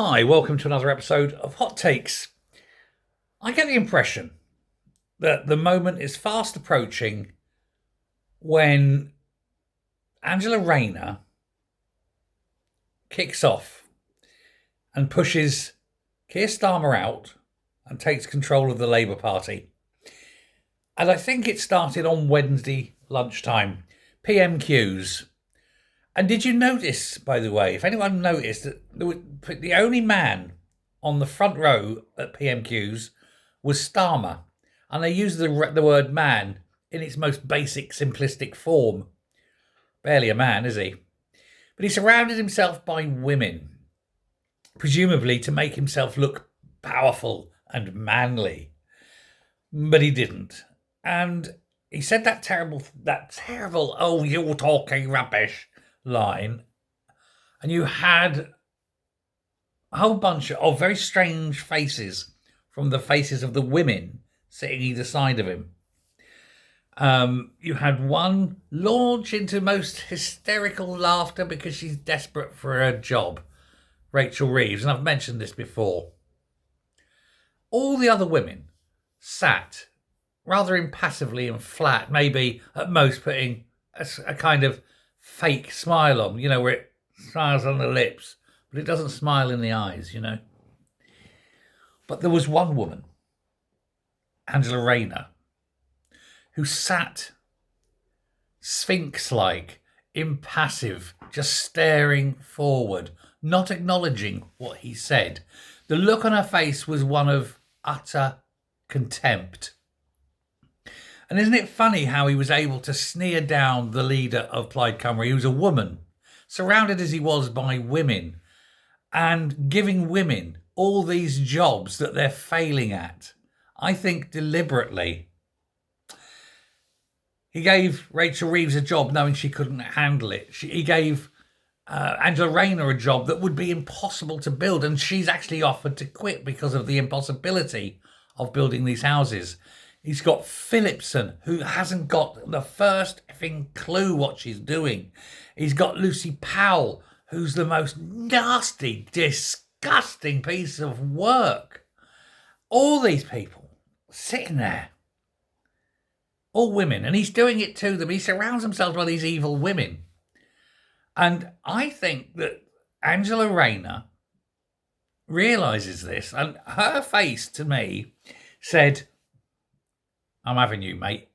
Hi, welcome to another episode of Hot Takes. I get the impression that the moment is fast approaching when Angela Rayner kicks off and pushes Keir Starmer out and takes control of the Labour Party. And I think it started on Wednesday lunchtime, PMQs. And did you notice, by the way, if anyone noticed, that the only man on the front row at PMQs was Starmer. And they used the word man in its most basic, simplistic form. Barely a man, is he? But he surrounded himself by women, presumably to make himself look powerful and manly. But he didn't. And he said that terrible, oh, you're talking rubbish line, and you had a whole bunch of very strange faces from the faces of the women sitting either side of him. You had one launch into most hysterical laughter because she's desperate for a job, Rachel Reeves, and I've mentioned this before. All the other women sat rather impassively and flat, maybe at most putting a kind of fake smile on, where it smiles on the lips, but it doesn't smile in the eyes, But there was one woman, Angela Rayner, who sat sphinx-like, impassive, just staring forward, not acknowledging what he said. The look on her face was one of utter contempt. And isn't it funny how he was able to sneer down the leader of Plaid Cymru, who's a woman, surrounded as he was by women, and giving women all these jobs that they're failing at, I think deliberately. He gave Rachel Reeves a job knowing she couldn't handle it. He gave Angela Rayner a job that would be impossible to build, and she's actually offered to quit because of the impossibility of building these houses. He's got Phillipson, who hasn't got the first effing clue what she's doing. He's got Lucy Powell, who's the most nasty, disgusting piece of work. All these people sitting there, all women, and he's doing it to them. He surrounds himself by these evil women. And I think that Angela Rayner realises this, and her face to me said, I'm having you, mate.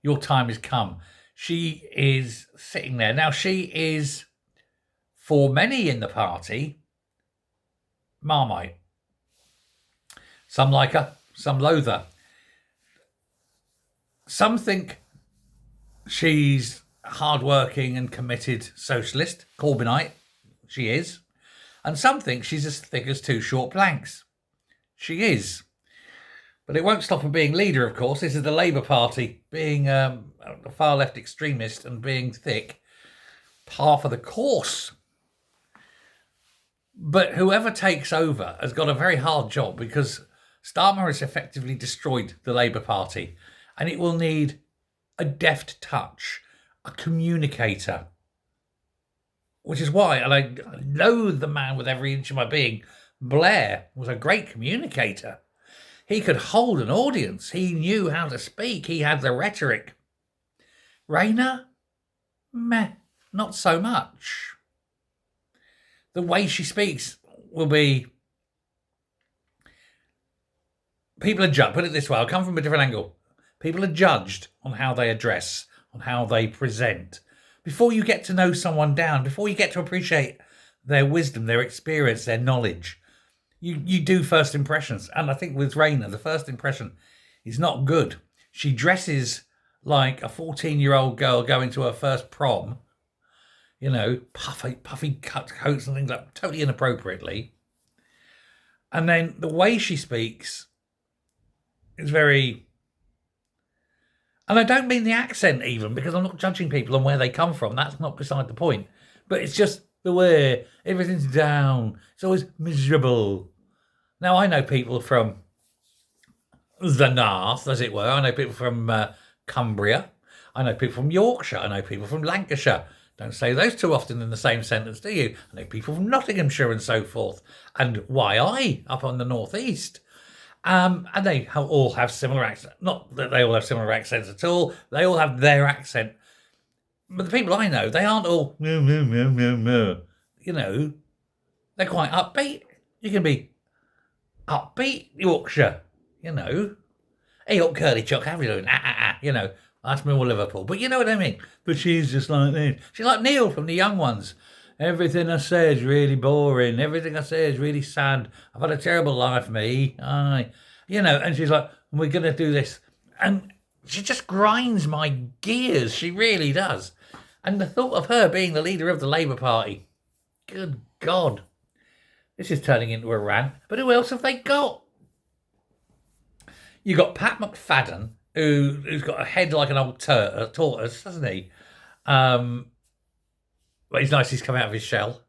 Your time has come. She is sitting there. Now, she is, for many in the party, Marmite. Some like her, some loathe her. Some think she's a hard-working and committed socialist, Corbynite. She is. And some think she's as thick as two short planks. She is. But it won't stop her being leader, of course. This is the Labour Party, being a far-left extremist and being thick, par for the course. But whoever takes over has got a very hard job because Starmer has effectively destroyed the Labour Party, and it will need a deft touch, a communicator. Which is why, and I loathe the man with every inch of my being, Blair was a great communicator. He could hold an audience. He knew how to speak. He had the rhetoric. Rayner? Meh, not so much. The way she speaks will be... People are judged. Put it this way, I'll come from a different angle. People are judged on how they address, on how they present. Before you get to know someone down, before you get to appreciate their wisdom, their experience, their knowledge, You do first impressions. And I think with Rayner, the first impression is not good. She dresses like a 14-year-old girl going to her first prom, puffy cut coats and things like that, totally inappropriately. And then the way she speaks is very... And I don't mean the accent even, because I'm not judging people on where they come from. That's not beside the point. But it's just the way everything's down. It's always miserable. Now, I know people from the north, as it were. I know people from Cumbria. I know people from Yorkshire. I know people from Lancashire. Don't say those too often in the same sentence, do you? I know people from Nottinghamshire and so forth, and why up on the northeast. And they all have similar accents. Not that they all have similar accents at all. They all have their accent. But the people I know, they aren't all, you know, they're quite upbeat. You can be upbeat Yorkshire, you know. Hey, up curly chuck, how are you doing? You know, that's me all Liverpool. But you know what I mean? But she's just like this. She's like Neil from The Young Ones. Everything I say is really boring. Everything I say is really sad. I've had a terrible life, me. Aye. You know, and she's like, we're going to do this. And she just grinds my gears. She really does. And the thought of her being the leader of the Labour Party. Good God. This is turning into a rant. But who else have they got? You got Pat McFadden, who's got a head like an old tortoise, hasn't he? But he's nice. He's come out of his shell.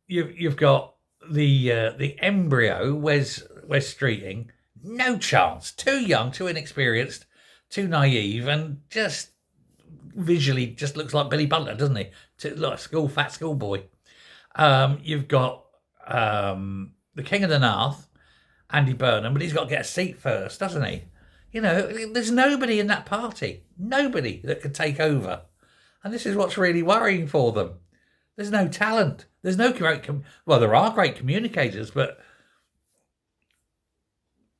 You've got the embryo, Wes Streeting. No chance. Too young, too inexperienced, too naive, and just visually just looks like Billy Butler, doesn't he? Like a fat schoolboy. You've got the King of the North, Andy Burnham, but he's got to get a seat first, doesn't he? You know, there's nobody in that party, nobody that could take over. And this is what's really worrying for them. There's no talent. There's no great, well, there are great communicators, but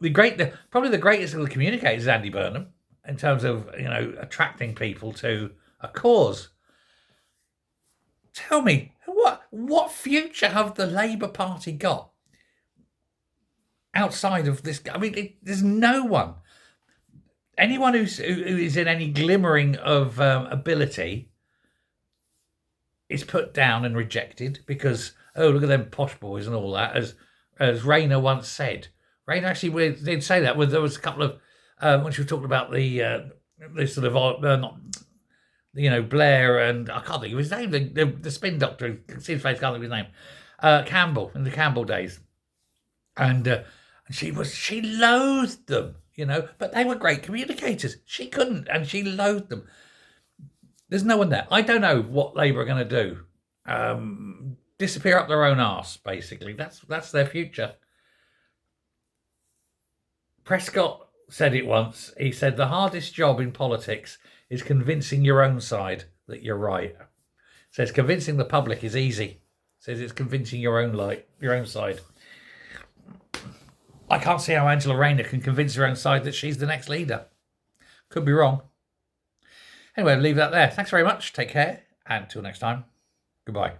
probably the greatest of the communicators is Andy Burnham in terms of, you know, attracting people to a cause. Tell me, what future have the Labour Party got outside of this? I mean, there's no one. Anyone who is in any glimmering of ability is put down and rejected because, oh, look at them posh boys and all that, as Rayner once said. Rayner actually did say that. There was a couple of, when she was talking about the sort of, not, you know, Blair and, I can't think of his name, the spin doctor, see his face, can't think of his name, Campbell, in the Campbell days. And she loathed them, you know, but they were great communicators. She couldn't, and she loathed them. There's no one there. I don't know what Labour are going to do. Disappear up their own arse, basically. That's their future. Prescott said it once. He said, the hardest job in politics is convincing your own side that you're right. Says convincing the public is easy. Says it's convincing your own side. I can't see how Angela Rayner can convince her own side that she's the next leader. Could be wrong. Anyway, I'll leave that there. Thanks very much. Take care. And until next time, goodbye.